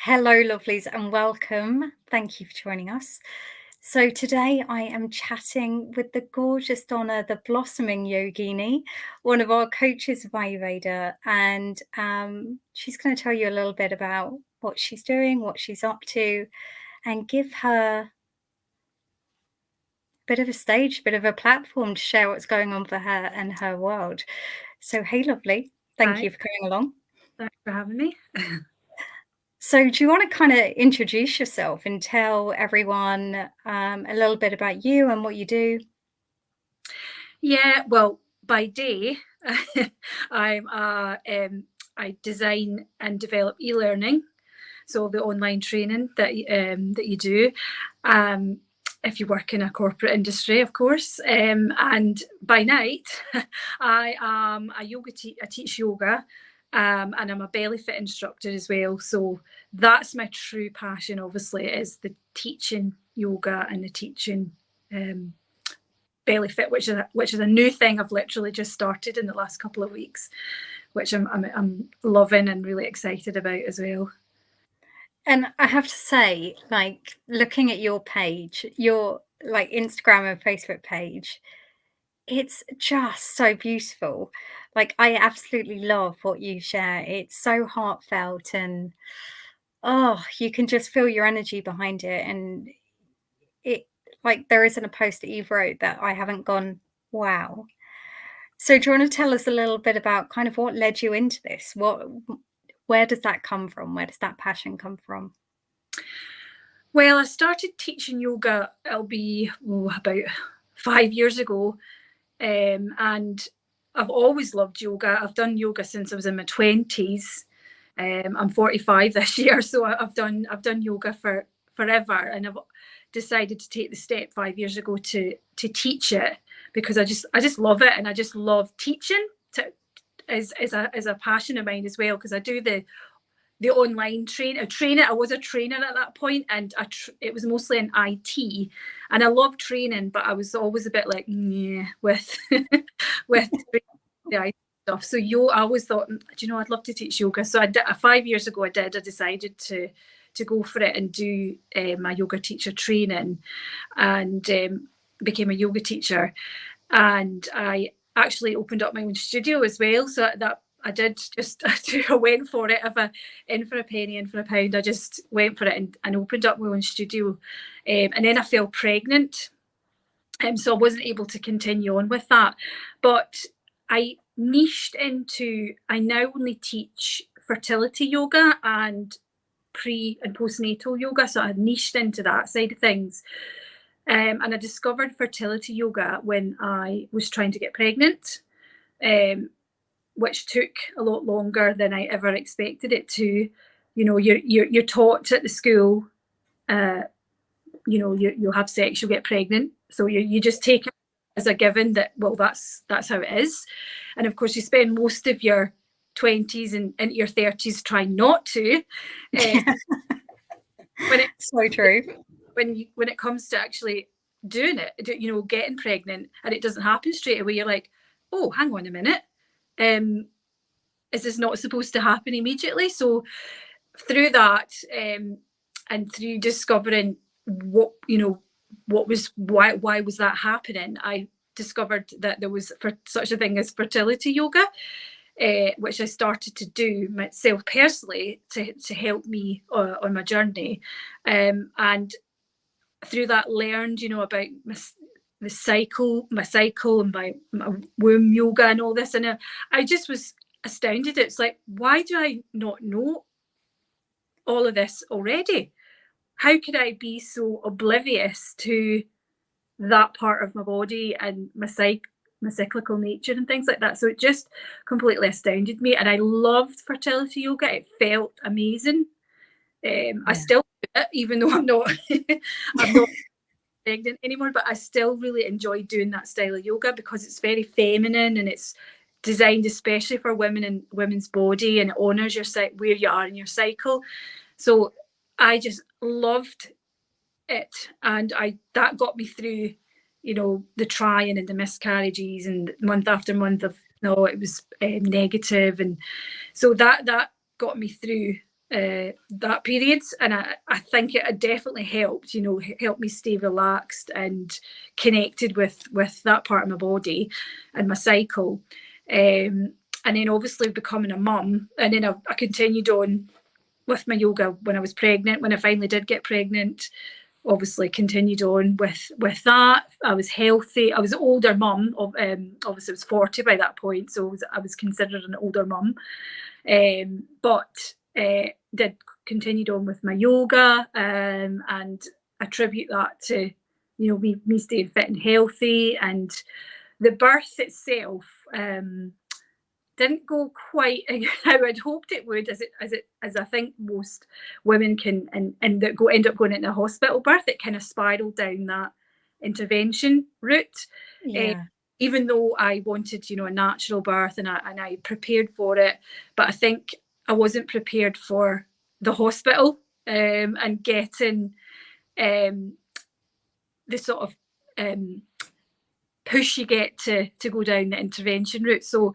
Hello, lovelies, and welcome. Thank you for joining us. So, today I am chatting with the gorgeous Donna, the blossoming Yogini, one of our coaches of Ayurveda, and she's going to tell you a little bit about what she's doing, what she's up to, and give her a bit of a stage, a bit of a platform to share what's going on for her and her world. So, hey, lovely. Thank Hi, you for coming along. thanks for having me. So do you want to kind of introduce yourself and tell everyone a little bit about you and what you do? Yeah, well, by day, I design and develop e-learning, so the online training that you do. Um, if you work in a corporate industry, of course. And by night, I am a I teach yoga, and I'm a belly fit instructor as well. So that's my true passion. Obviously, is the teaching yoga and the teaching belly fit, which is a new thing I've literally just started in the last couple of weeks, which I'm loving and really excited about as well. And I have to say, like looking at your page, your like Instagram and Facebook page, it's just so beautiful. Like I absolutely love what you share. It's so heartfelt and oh, you can just feel your energy behind it. And it like there isn't a post that you've wrote that I haven't gone, wow. So do you want to tell us a little bit about kind of what led you into this? Where does that come from? Where does that passion come from? Well, I started teaching yoga. It'll be about 5 years ago, and I've always loved yoga. I've done yoga since I was in my 20s. I'm 45 this year, so I've done yoga for forever, and I've decided to take the step 5 years ago to teach it because I just love it, and I just love teaching. Is a passion of mine as well, because I do the online training. I was a trainer at that point, and it was mostly in IT, and I love training, but I was always a bit like yeah with with the IT stuff. So I always thought, do you know, I'd love to teach yoga. So I did 5 years ago. I decided to go for it and do my yoga teacher training, and became a yoga teacher. And I actually opened up my own studio as well. So that I did just I went for it. If I in for a penny, in for a pound, I just went for it and opened up my own studio. And then I fell pregnant, so I wasn't able to continue on with that. But I niched into. I now only teach fertility yoga and pre and postnatal yoga. So I niched into that side of things. And I discovered fertility yoga when I was trying to get pregnant, which took a lot longer than I ever expected it to. You know, you're taught at the school, you know, you'll have sex, you'll get pregnant, so you just take it as a given that, well, that's how it is. And of course, you spend most of your 20s and into your 30s trying not to. Uh, when it So true. when it comes to actually doing it, you know, getting pregnant, and it doesn't happen straight away, you're like, oh, hang on a minute, is this not supposed to happen immediately? So through that, and through discovering what, you know, what was why was that happening, I discovered that there was for such a thing as fertility yoga, which I started to do myself personally to help me on my journey, and through that learned, you know, about my cycle and my womb yoga and all this, and I just was astounded. It's like, why do I not know all of this already? How could I be so oblivious to that part of my body and my cyclical nature and things like that? So it just completely astounded me, and I loved fertility yoga. It felt amazing. I Yeah. still do it, even though I'm not pregnant anymore, but I still really enjoy doing that style of yoga because it's very feminine, and it's designed especially for women and women's body, and it honors your where you are in your cycle. So I just loved it, and I that got me through, you know, the trying and the miscarriages, and month after month of no, it was negative, and so that got me through that period, and I think it definitely helped, helped me stay relaxed and connected with that part of my body and my cycle. And then obviously becoming a mum, and then I continued on with my yoga when I was pregnant. When I finally did get pregnant, obviously continued on with that. I was healthy. I was an older mum. Obviously I was 40 by that point, so I was considered an older mum. But did continued on with my yoga, and attribute that to me staying fit and healthy. And the birth itself didn't go quite how I'd hoped it would, as I think most women can, and that end up going into a hospital birth. It kind of spiraled down that intervention route. Uh, Yeah. Even though I wanted, a natural birth, and I prepared for it, but I think I wasn't prepared for the hospital, and getting the sort of push you get to go down the intervention route. So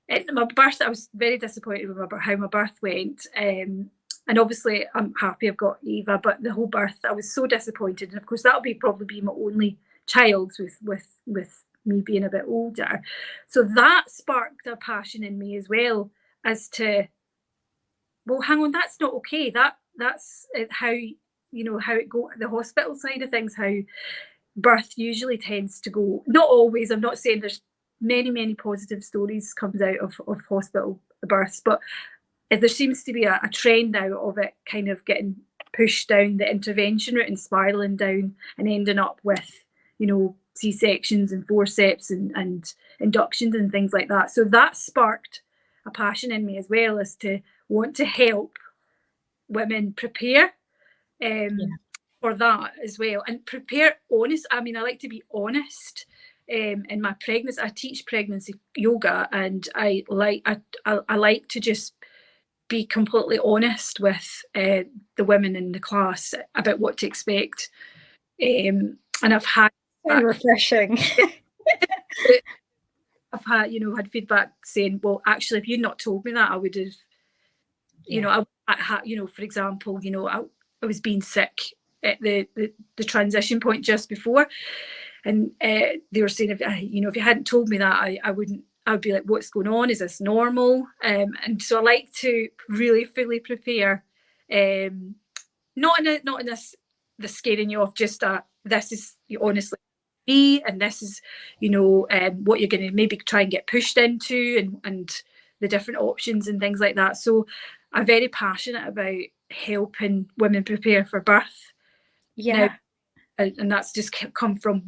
at my birth, I was very disappointed with how my birth went. And obviously, I'm happy I've got Eva, but the whole birth, I was so disappointed. And of course, that'll probably be my only child with me being a bit older. So that sparked a passion in me as well, as to, well, hang on, that's not okay. That's how how it go, the hospital side of things, how birth usually tends to go. Not always. I'm not saying there's many positive stories comes out of hospital births, but there seems to be a trend now of it kind of getting pushed down the intervention route and spiraling down and ending up with C-sections and forceps and inductions and things like that. So that sparked a passion in me as well, as to want to help women prepare for that as well, and prepare honest. I mean, I like to be honest. In my pregnancy, I teach pregnancy yoga, and I like to just be completely honest with the women in the class about what to expect. And I've had So refreshing. I've had feedback saying, well, actually, if you'd not told me that, I would have, I had, for example, I was being sick at the transition point just before, and they were saying, if you hadn't told me that, I wouldn't. I would be like, what's going on? Is this normal? And so I like to really fully prepare, not in this the scaring you off, just this is honestly me, and this is what you're going to maybe try and get pushed into, and the different options and things like that. So I'm very passionate about helping women prepare for birth. Yeah. Now, and that's just come from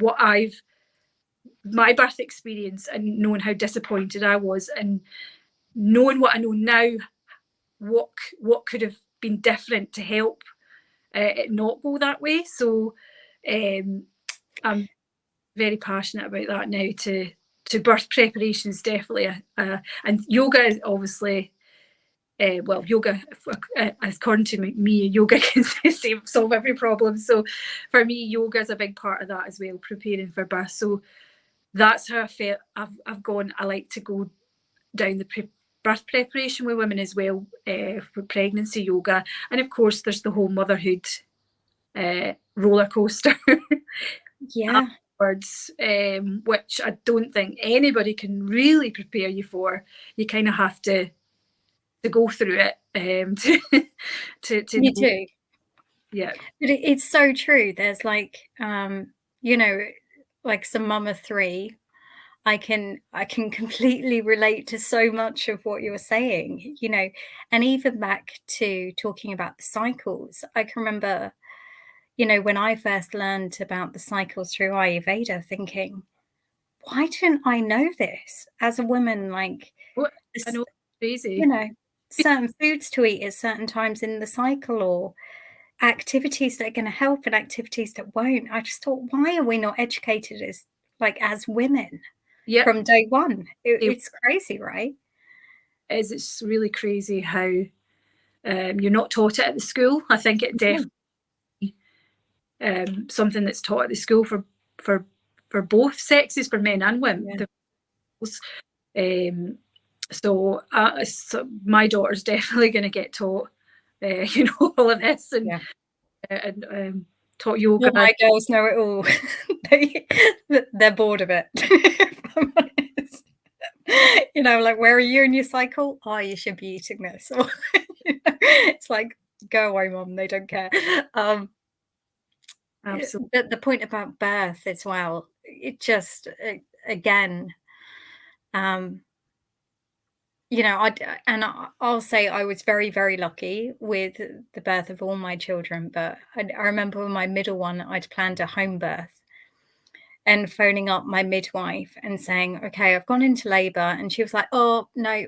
my birth experience, and knowing how disappointed I was, and knowing what I know now, what could have been different to help it not go that way. So I'm very passionate about that now. To birth preparation is definitely and yoga is obviously yoga, according to me, yoga can solve every problem. So for me, yoga is a big part of that as well, preparing for birth. So that's how I felt. I've gone. I like to go down the birth preparation with women as well, for pregnancy yoga, and of course there's the whole motherhood roller coaster Yeah. afterwards, which I don't think anybody can really prepare you for. You kind of have to go through it, to You know. do. Yeah, But it's so true. There's like, like some mum of three. I can completely relate to so much of what you're saying, and even back to talking about the cycles. I can remember, when I first learned about the cycles through Ayurveda, thinking, why didn't I know this as a woman? Like, well, I this, know, you crazy. know, certain foods to eat at certain times in the cycle, or activities that are going to help and activities that won't. I just thought, why are we not educated as women Yeah, from day one? it It's crazy, right? is. It's really crazy how you're not taught it at the school. I think it Yeah. definitely something that's taught at the school for for both sexes, for men and women. Yeah. Um, so my daughter's definitely going to get taught all of this, Yeah. and taught Well, yoga. my girls know it all. They they're bored of it, if I'm honest. You know, like, "Where are you in your cycle?" "Oh, you should be eating this." Or, it's like, "Go away, mum, they don't care." Um, Absolutely. the point about birth as well, it just, again, um, you know, I'll say I was very, very lucky with the birth of all my children, but I remember with my middle one, I'd planned a home birth and phoning up my midwife and saying, "Okay, I've gone into labour," and she was like, "Oh, no,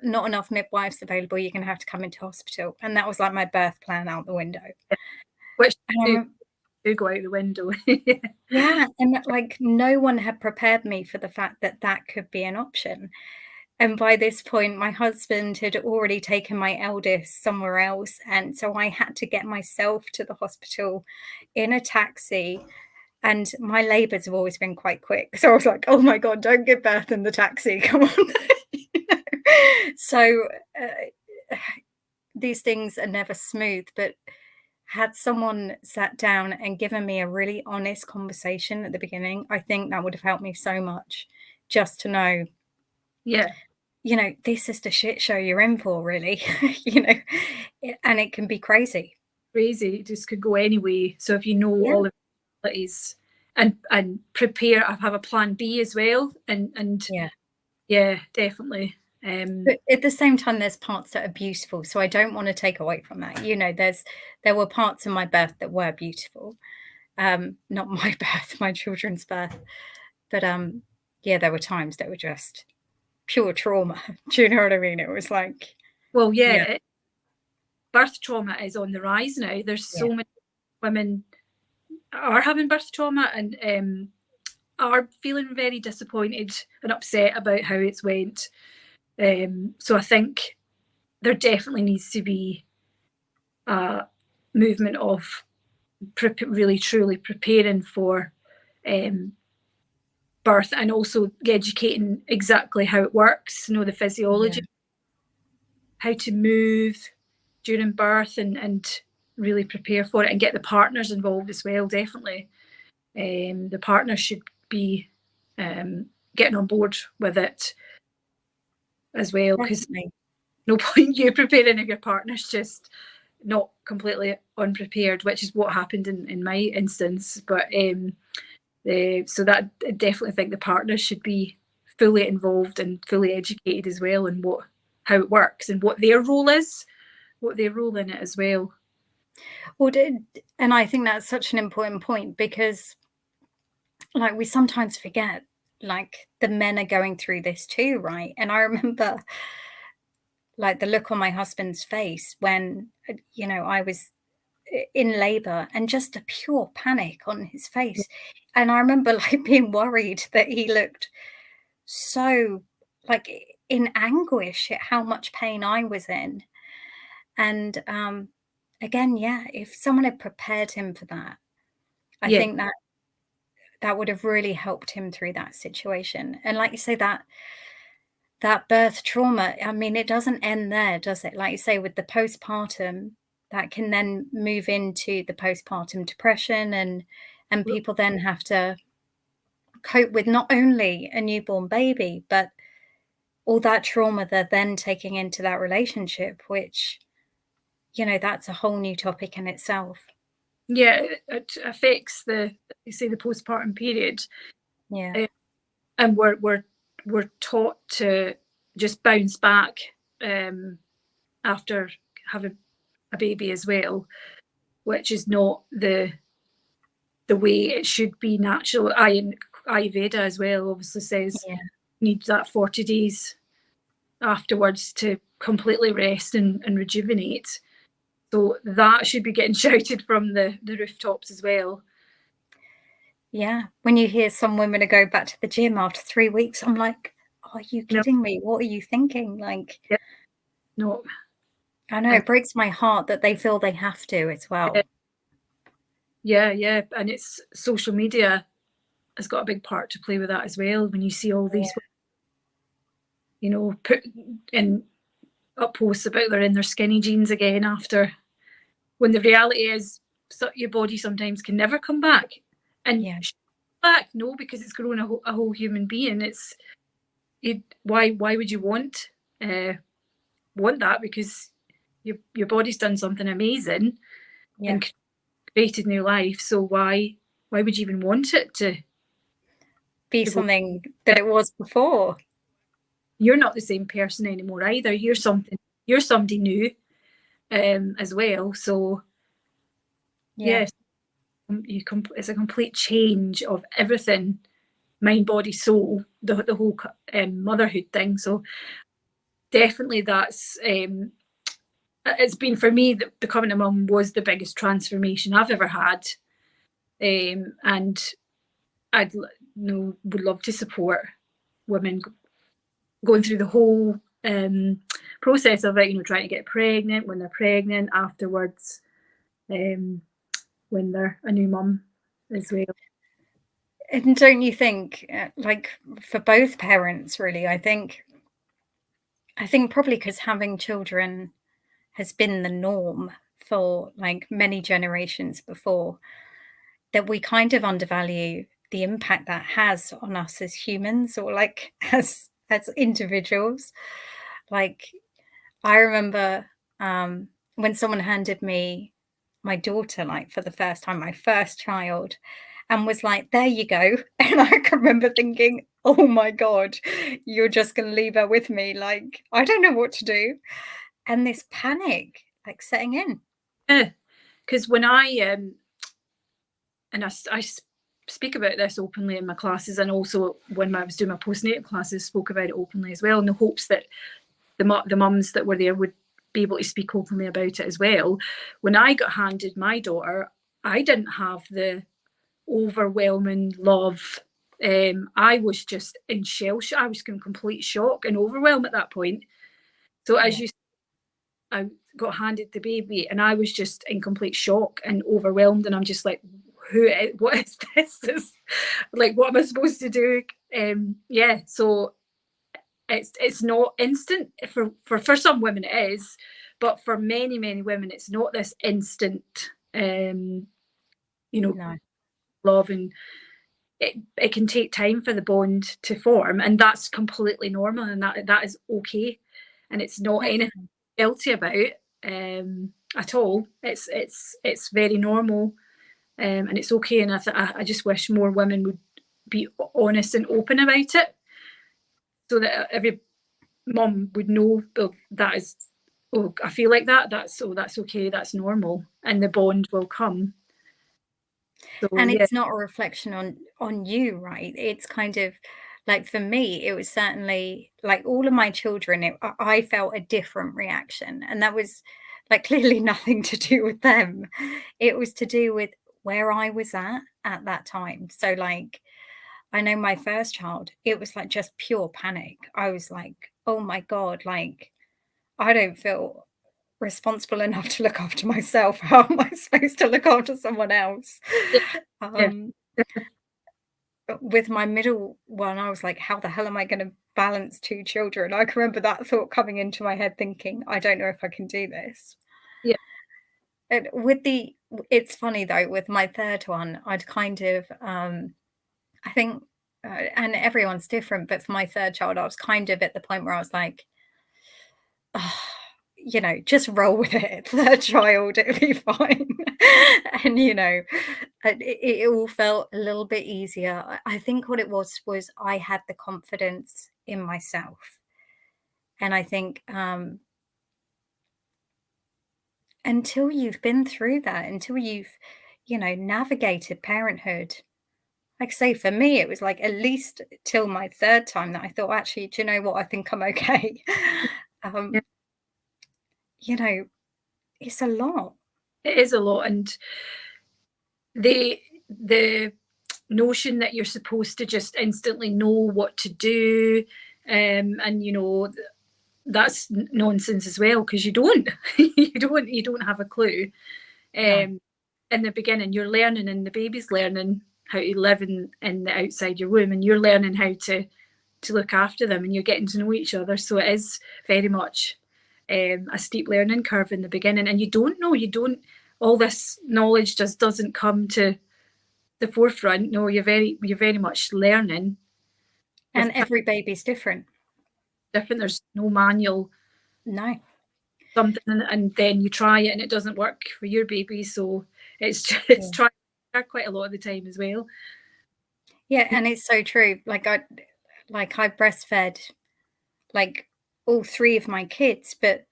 not enough midwives available, you're gonna have to come into hospital," and that was, like, my birth plan out the window. Which And I do, remem do go out the window. Yeah, and that, like, no one had prepared me for the fact that that could be an option. And by this point, my husband had already taken my eldest somewhere else, and so I had to get myself to the hospital in a taxi, and my labours have always been quite quick, so I was like, "Oh my god, don't give birth in the taxi, come on." You know? So, these things are never smooth, but had someone sat down and given me a really honest conversation at the beginning, I think that would have helped me so much just to know, Yeah, you know, this is the shit show you're in for, really, you know, and it can be crazy. crazy. It just could go anyway. So if you know Yeah, all of the abilities, and prepare, I have a plan B as well, and yeah. yeah, definitely. Um, But at the same time, there's parts that are beautiful, so I don't wanna take away from that, you know, there were parts of my birth that were beautiful, not my birth, my children's birth, but, yeah, there were times that were just pure trauma. Do you know what I mean? It was like, well, yeah, yeah, birth trauma is on the rise now. There's yeah, so many women are having birth trauma, and are feeling very disappointed and upset about how it's went. So I think there definitely needs to be a movement of really truly preparing for um, birth, and also educating exactly how it works, the yeah. physiology, how to move during birth, and really prepare for it, and get the partners involved as well, definitely. The partner should be um, getting on board with it as well, because Definitely. no point you preparing if your partner's just not completely unprepared, which is what happened in my instance. But so that I definitely think the partners should be fully involved and fully educated as well, and what how it works and what their role is, what their role in it as well. Well, and I think that's such an important point because, like, we sometimes forget, like, the men are going through this too, right? And I remember, like, the look on my husband's face when, you know, I was in labor and just a pure panic on his face. And I remember, like, being worried that he looked so, like, in anguish at how much pain I was in. And, again, yeah, if someone had prepared him for that, I Yeah, think that that would have really helped him through that situation. And like you say, that birth trauma, I mean, it doesn't end there, does it? Like you say, with the postpartum, that can then move into the postpartum depression, and people then have to cope with not only a newborn baby, but all that trauma they're then taking into that relationship, which, you know, that's a whole new topic in itself. yeah, it affects the, you say, the postpartum period, Yeah, uh, and we're taught to just bounce back um, after having a baby as well, which is not the way it should be natural. Ayurveda as well obviously says yeah. need that 40 days afterwards to completely rest and rejuvenate. So that should be getting shouted from the rooftops as well. Yeah, when you hear some women are going back to the gym after 3 weeks, I'm like, "Are you No, kidding me? What are you thinking?" Like, yeah, no, I know and it breaks my heart that they feel they have to as yeah, well. yeah, yeah, and it's social media has got a big part to play with that as well. When you see all these, Yeah, put in up posts about they're in their skinny jeans again after, when the reality is, so your body sometimes can never come back. And Yeah. back, no, because it's grown a whole human being. It's it, why would you uh, want that? Because your body's done something amazing Yeah. and created new life. So why would you even want it Be to go? something that it was before. You're not the same person anymore either. You're somebody new, as well. So Yeah. yes, it's a complete change of everything, mind, body, soul, the whole motherhood thing. So definitely that's it's been for me that becoming a mum was the biggest transformation I've ever had, and I'd would love to support women going through the whole process of it. Trying to get pregnant, when they're pregnant, afterwards, um, when they're a new mum as well. And don't you think, like for both parents, really, I think probably because having children has been the norm for like many generations before, that we kind of undervalue the impact that has on us as humans or like as individuals. Like I remember when someone handed me my daughter, like for the first time, my first child, and was like, "There you go." And I can remember thinking, "Oh my God, you're just going to leave her with me. Like, I don't know what to do." And this panic like setting in. Yeah, because when I speak about this openly in my classes, and also when I was doing my postnatal classes, spoke about it openly as well, in the hopes that the mums that were there would be able to speak openly about it as well. When I got handed my daughter, I didn't have the overwhelming love. I was just in shell shock. I was in complete shock and overwhelm at that point. So as Yeah. you, I got handed the baby, and I was just in complete shock and overwhelmed. And I'm just like, what is this? Like, what am I supposed to do? Yeah. So it's not instant for some women it is, but for many women it's not this instant, you know, No. love, and it can take time for the bond to form, and that's completely normal, and that is okay, and it's not anything Definitely. guilty about, at all. It's very normal, and it's okay, and I just wish more women would be honest and open about it, so that every mum would know, oh, that is, oh, I feel like that, that's okay, that's normal, and the bond will come. So And yeah. it's not a reflection on you, right? It's kind of like for me, it was certainly like all of my children, I felt a different reaction. And that was like clearly nothing to do with them. It was to do with where I was at that time. So like I know my first child, it was like just pure panic. I was like, oh my God, like I don't feel responsible enough to look after myself. How am I supposed to look after someone else? Yeah, yeah, Um, with my middle one, I was like, how the hell am I going to balance two children? I can remember that thought coming into my head, thinking, I don't know if I can do this. yeah, And it's funny though, with my third one, I'd kind of, I think, and everyone's different, but for my third child, I was kind of at the point where I was like, "Ah, just roll with it. Third child, it'll be fine." And it all felt a little bit easier. I think what it was I had the confidence in myself, and I think until you've been through that, until you've navigated parenthood. Like I say, for me, it was like at least till my third time that I thought, actually, do you know what? I think I'm okay. yeah. um, you know, it's a lot. It is a lot, and the notion that you're supposed to just instantly know what to do, and that's nonsense as well, because you don't. You don't have a clue. No. um in the beginning you're learning, and the baby's learning how to live in the outside your womb, and you're learning how to look after them, and you're getting to know each other. So it is very much a steep learning curve in the beginning, and you don't know, all this knowledge just doesn't come to the forefront. No, you're very much learning And with every baby's different. different. There's no manual No. something, and then you try it and it doesn't work for your baby. So it's just, Yeah. it's trying quite a lot of the time as well. Yeah, and it's so true. Like I breastfed like all three of my kids, but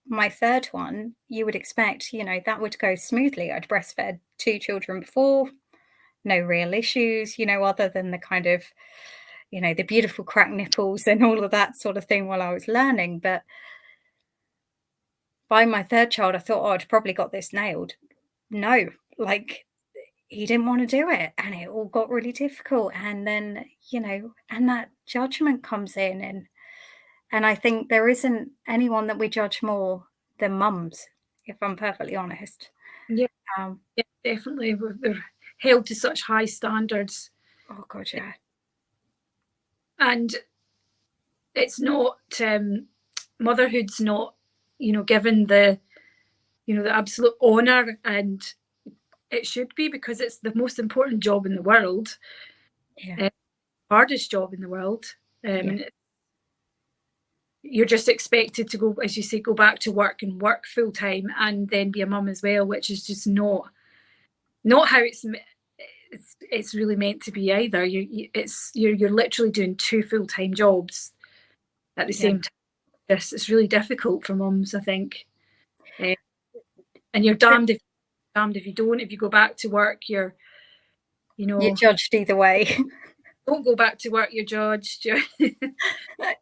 my third one, you would expect, that would go smoothly. I'd breastfed two children before, no real issues, other than the kind of, the beautiful cracked nipples and all of that sort of thing while I was learning. But by my third child, I thought, oh, I'd probably got this nailed. No, like he didn't want to do it, and it all got really difficult. And then, and that judgment comes in, and I think there isn't anyone that we judge more than mums, if I'm perfectly honest. Yeah, Um, yeah, definitely. They're held to such high standards, oh God, yeah, and it's not motherhood's not, given the, the absolute honor, and it should be, because it's the most important job in the world, yeah, hardest job in the world. yeah, And you're just expected to go, as you say, go back to work and work full time and then be a mum as well, which is just not how it's really meant to be either. You're literally doing two full time jobs at the yeah. same time. It's really difficult for mums, I think. Uh, and you're damned if you don't. If you go back to work, You're know, judged either way. don't go back to work, you're judged.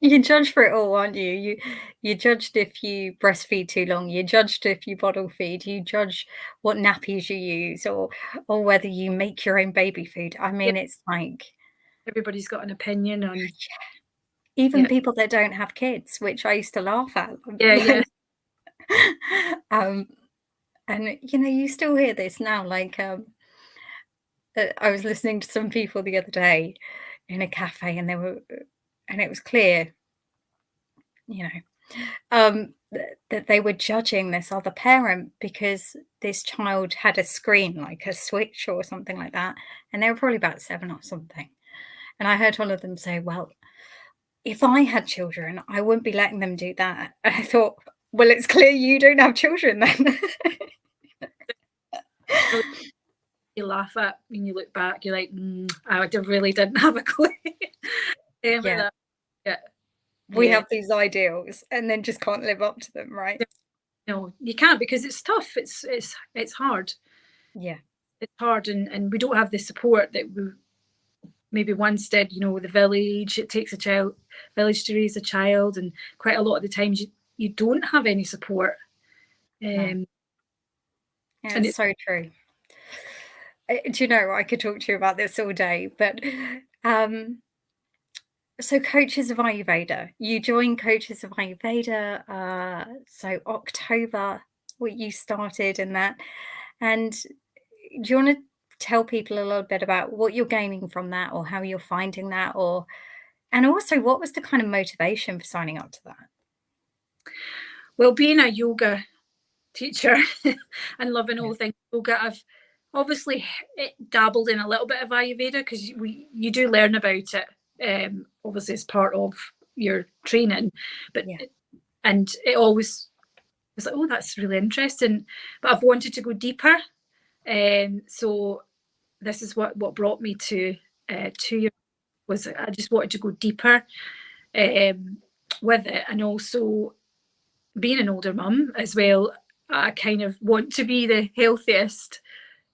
You're judged for it all, aren't you? You're judged if you breastfeed too long. You're judged if you bottle feed. You judge what nappies you use, or whether you make your own baby food. I Yeah, mean, it's like everybody's got an opinion on. even Yeah, people that don't have kids, which I used to laugh at. yeah, yeah. um, and you still hear this now. Like, I was listening to some people the other day in a cafe, and and it was clear, you know, that they were judging this other parent because this child had a screen, like a switch or something like that, and they were probably about 7 or something. And I heard one of them say, "Well, if I had children, I wouldn't be letting them do that." And I thought, "Well, it's clear you don't have children then." Really, you laugh at when you look back. You're like, I really didn't have a clue with Yeah, that. Yeah, we yeah. have these ideals and then just can't live up to them, right? No, you can't, because it's tough. It's hard. Yeah, It's hard, and we don't have the support that we maybe once did. With the village, it takes a village to raise a child, and quite a lot of the times you don't have any support. no. Um, Yeah, and it's it's so true. Do you know, I could talk to you about this all day, but um, so Coaches of Ayurveda, you joined Coaches of Ayurveda, so October, what you started in that. And do you want to tell people a little bit about what you're gaining from that, or how you're finding that, and also what was the kind of motivation for signing up to that? well, being a yoga teacher and loving all things yoga, I've obviously dabbled in a little bit of Ayurveda, because you do learn about it, obviously as part of your training, but Yeah, and it always was like, oh, that's really interesting, but I've wanted to go deeper, so this is what brought me to 2 years, was I just wanted to go deeper um, with it, and also being an older mum as well, I kind of want to be the healthiest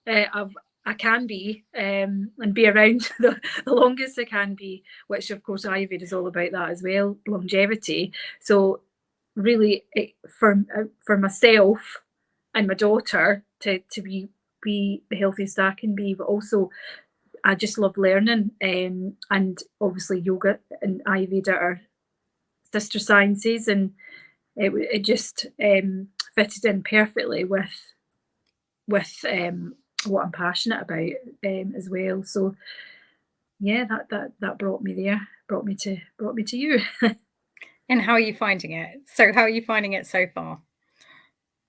I can be, and be around the longest I can be, which of course Ayurveda is all about that as well, longevity. So really, for myself and my daughter to be the healthiest I can be, but also I just love learning, and obviously yoga and Ayurveda are sister sciences, and it just fitted in perfectly with what I'm passionate about, as well. So yeah, that brought me there, brought me to you. And how are you finding it? So how are you finding it so far?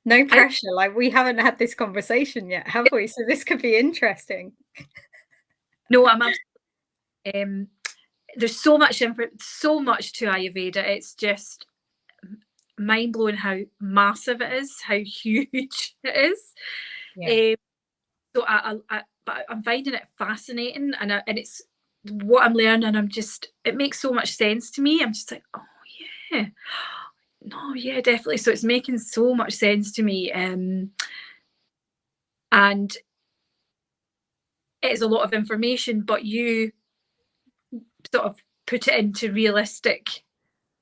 No I pressure, like, we haven't had this conversation yet, have we? So this could be interesting. no, I'm there's so much so much to Ayurveda. It's just mind blowing how massive it is, how huge it is. Yeah. Um, so but I'm finding it fascinating, and it's what I'm learning. It makes so much sense to me. I'm just like, oh yeah, no, yeah, definitely. So it's making so much sense to me, and it's a lot of information, but you sort of put it into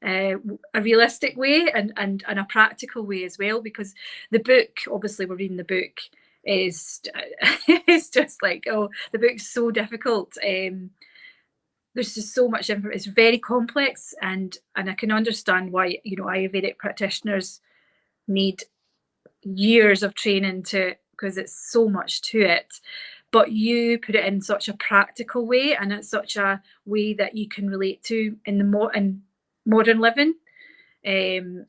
uh, a realistic way and a practical way as well, because the book, obviously we're reading the book, is it's just like, oh, the book's so difficult. There's just so much information. It's very complex, and I can understand why, you know, Ayurvedic practitioners need years of training to, because it's so much to it. But you put it in such a practical way, and it's such a way that you can relate to in in modern living, um,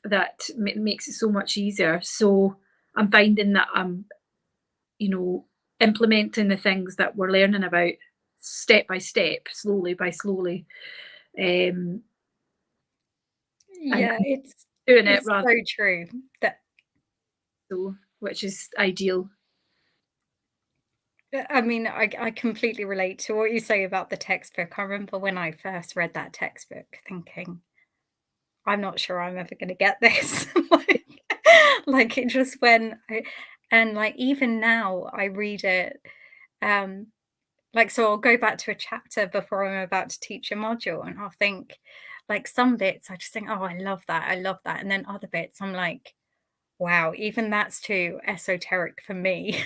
that makes it so much easier. So I'm finding that I'm, you know, implementing the things that we're learning about step by step, slowly by slowly, um, and Yeah, doing it it's rather so true that so, which is ideal. I mean, I completely relate to what you say about the textbook. I remember when I first read that textbook thinking, "I'm not sure I'm ever gonna get this." Like, it just when I and, like, even now I read it, um, like, so I'll go back to a chapter before I'm about to teach a module, and I'll think like, some bits I just think, "Oh, I love that," and then other bits I'm like, "Wow, even that's too esoteric for me."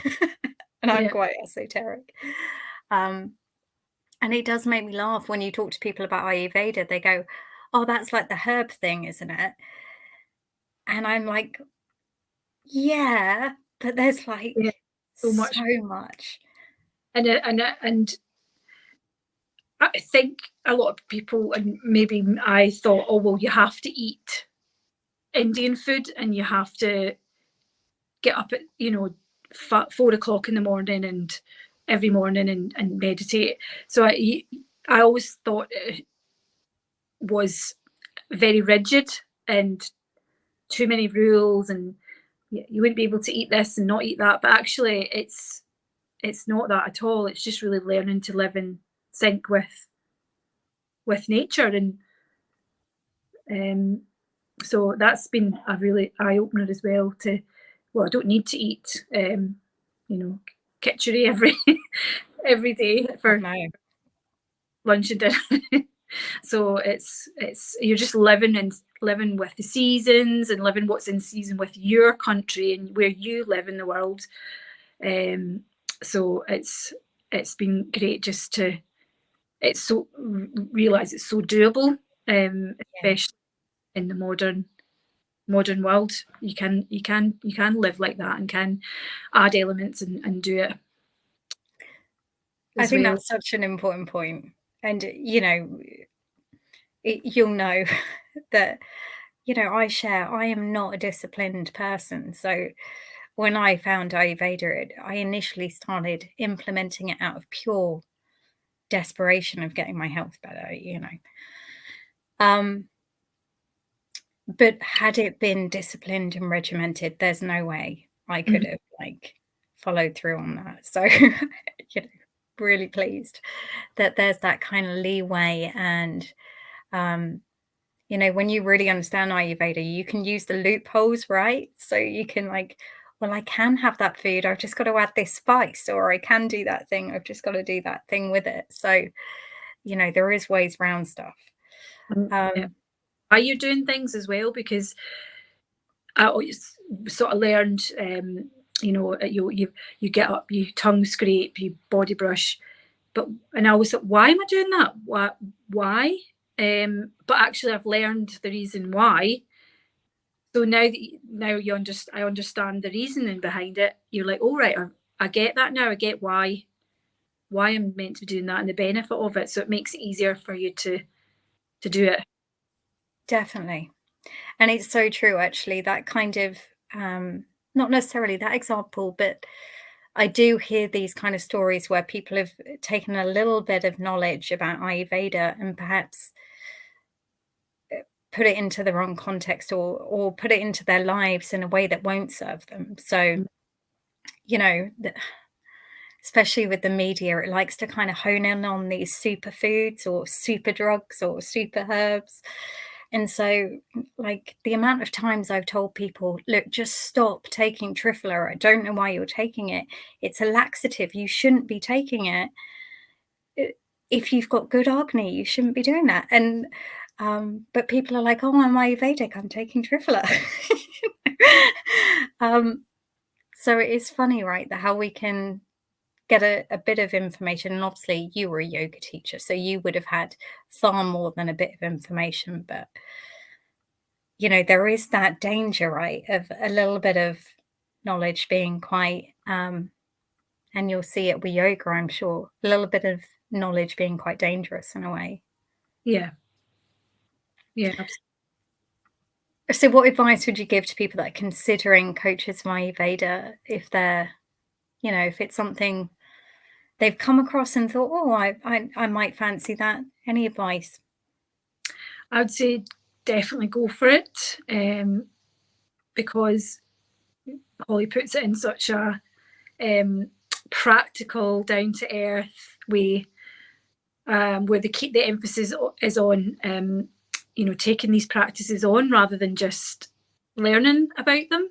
And I'm Yeah, quite esoteric. Um, and it does make me laugh when you talk to people about Ayurveda, they go, "Oh, that's like the herb thing, isn't it?" And I'm like, "Yeah, but there's, yeah, like, so so much, much." and I think a lot of people, and maybe I thought, oh well, you have to eat Indian food, and you have to get up at, you know, 4 o'clock in the morning, and every morning, and meditate. So I always thought it was very rigid and too many rules, and you wouldn't be able to eat this and not eat that. But actually, it's not that at all. It's just really learning to live in sync with nature, and um, so that's been a really eye opener as well. To, well, I don't need to eat, you know, kitchery every every day Oh, for no. lunch and dinner. So it's you're just living and living with the seasons, and living what's in season with your country and where you live in the world. Um, so it's been great just to, it's so, realize it's so doable, Yeah. especially in the modern world. You can live like that, and can add elements, and do it I as think well. that's such an important point. And, you know, you'll know that, you know, I am not a disciplined person. So when I found Ayurveda, I initially started implementing it out of pure desperation of getting my health better, you know. Um, but had it been disciplined and regimented, there's no way I could Mhm. have like followed through on that. So, you know, really pleased that there's that kind of leeway and um you know, when you really understand Ayurveda, you can use the loopholes, right? So you can like, well, I can have that food. I've just got to add this spice, or I can do that thing. I've just got to do that thing with it. So, you know, there is ways around stuff. Yeah. Um, Are you doing things as well? Because I always sort of learned, you know, you get up, you tongue scrape, you body brush, but, and I always thought, why am I doing that? Why? But actually, I've learned the reason why. So now I understand the reasoning behind it. You're like, oh right, I get that now. I get why I'm meant to be doing that, and the benefit of it. So it makes it easier for you to do it. definitely. And it's so true, actually, that kind of, not necessarily that example, but I do hear these kind of stories where people have taken a little bit of knowledge about Ayurveda and perhaps put it into the wrong context, or put it into their lives in a way that won't serve them. So, you know, especially with the media, it likes to kind of hone in on these superfoods or super drugs or super herbs. And so, like, the amount of times I've told people, look, just stop taking Triphala. I don't know why you're taking it. It's a laxative. You shouldn't be taking it. If you've got good Agni, you shouldn't be doing that. And but people are like, oh, I'm Ayurvedic, I'm taking Triphala. So it is funny, right, that how we can get a bit of information. And obviously you were a yoga teacher, so you would have had far more than a bit of information. But you know, there is that danger, right, of a little bit of knowledge being quite and you'll see it with yoga, I'm sure, a little bit of knowledge being quite dangerous in a way. Yeah. Yeah, absolutely. So what advice would you give to people that are considering coaches of Ayurveda, if they're, you know, if it's something they've come across and thought, oh, I might fancy that? Any advice? I would say definitely go for it, because Holly puts it in such a practical, down to earth way, where the emphasis is on taking these practices on rather than just learning about them.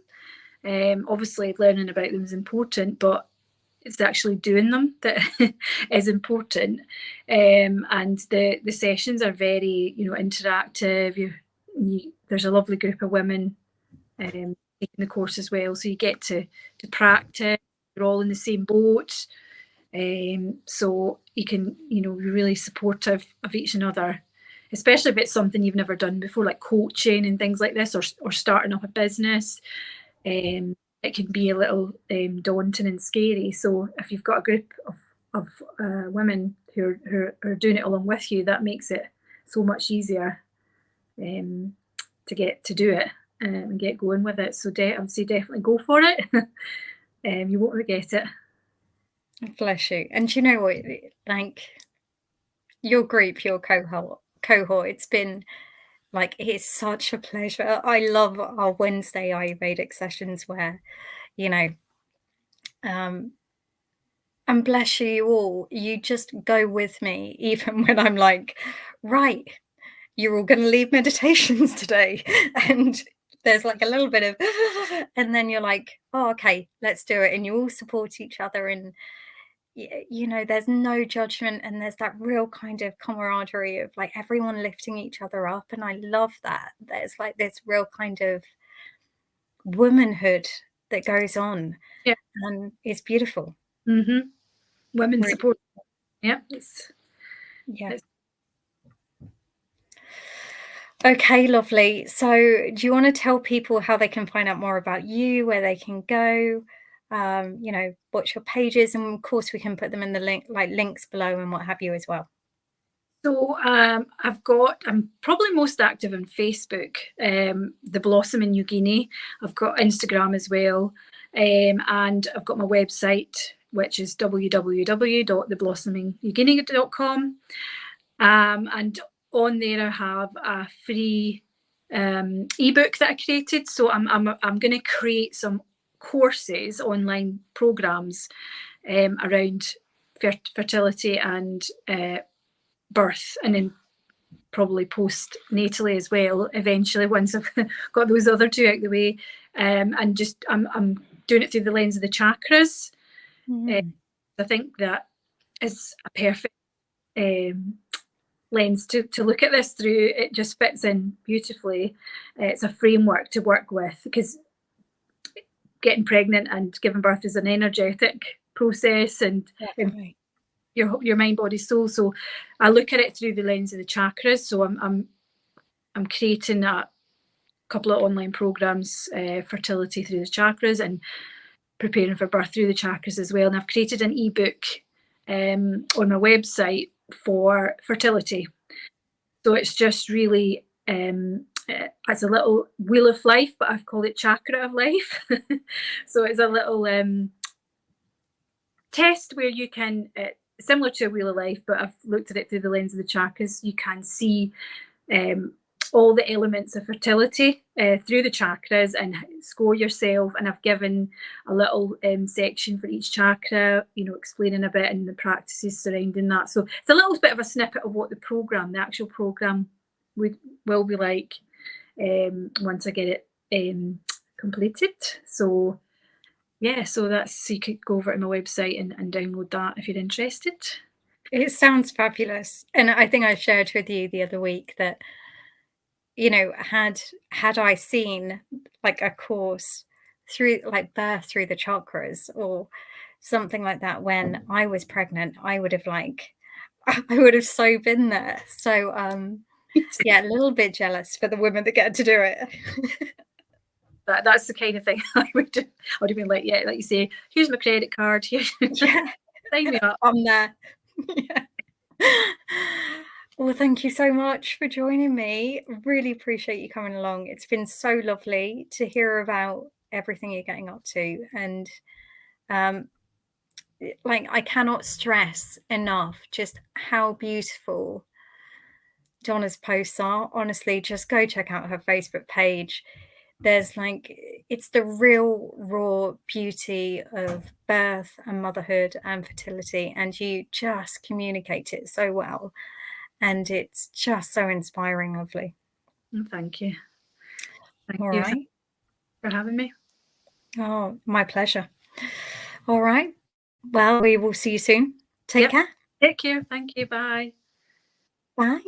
Obviously, learning about them is important, but it's actually doing them that is important. And the sessions are very interactive. There's a lovely group of women taking the course as well, so you get to practice. You're all in the same boat. So you can, be really supportive of each other, especially if it's something you've never done before, like coaching and things like this, or starting up a business. It can be a little daunting and scary. So if you've got a group of women who are doing it along with you, that makes it so much easier to get to do it and get going with it. So I would say definitely go for it. You won't regret it. Bless you. And do you know what? Like, your group, your cohort, it's been like, it's such a pleasure. I love our Wednesday Ayurvedic sessions where, you know, and bless you all, you just go with me, even when I'm like, right, you're all going to lead meditations today. And there's like a little bit of, and then you're like, oh, okay, let's do it. And you all support each other. And, you know, there's no judgment. And there's that real kind of camaraderie of like everyone lifting each other up. And I love that. There's like this real kind of womanhood that goes on. Yeah. And it's beautiful. Mm-hmm. Women Really. support. Yeah. Yeah. Okay, lovely. So do you want to tell people how they can find out more about you, where they can go, watch your pages, and of course we can put them in the links below and what have you as well. So I'm probably most active on Facebook, The Blossoming Yogini. I've got Instagram as well, and I've got my website, which is www.theblossoming.yogini.com. And on there I have a free ebook that I created. So I'm going to create some courses, online programs around fertility and birth, and then probably post-natally as well eventually, once I've got those other two out of the way. And just I'm doing it through the lens of the chakras. I think that is a perfect lens to look at this through. It just fits in beautifully. It's a framework to work with, because getting pregnant and giving birth is an energetic process, and your mind, body, soul. So I look at it through the lens of the chakras. So I'm creating a couple of online programs, fertility through the chakras and preparing for birth through the chakras as well. And I've created an ebook on my website for fertility. So it's just really It's a little wheel of life, but I've called it chakra of life. So it's a little test where you can, similar to a wheel of life, but I've looked at it through the lens of the chakras. You can see all the elements of fertility through the chakras and score yourself. And I've given a little section for each chakra, explaining a bit and the practices surrounding that. So it's a little bit of a snippet of what the actual program will be like once I get it completed. So yeah, so you could go over to my website and download that if you're interested. It sounds fabulous. And I think I shared with you the other week that, had I seen like a course through like birth through the chakras or something like that when I was pregnant, I would have I would have so been there. So yeah, a little bit jealous for the women that get to do it. That's the kind of thing I would do. I would have been like, yeah, like you say, here's my credit card, here, Yeah, sign me up. I'm there. Yeah. Well, thank you so much for joining me. Really appreciate you coming along. It's been so lovely to hear about everything you're getting up to. And I cannot stress enough just how beautiful Donna's posts are. Honestly, just go check out her Facebook page. There's it's the real raw beauty of birth and motherhood and fertility, and you just communicate it so well. And it's just so inspiring, lovely. Thank you. Thank All you right. for having me. Oh, my pleasure. All right. Well, we will see you soon. Take care. Take care. Thank you. Bye. Bye.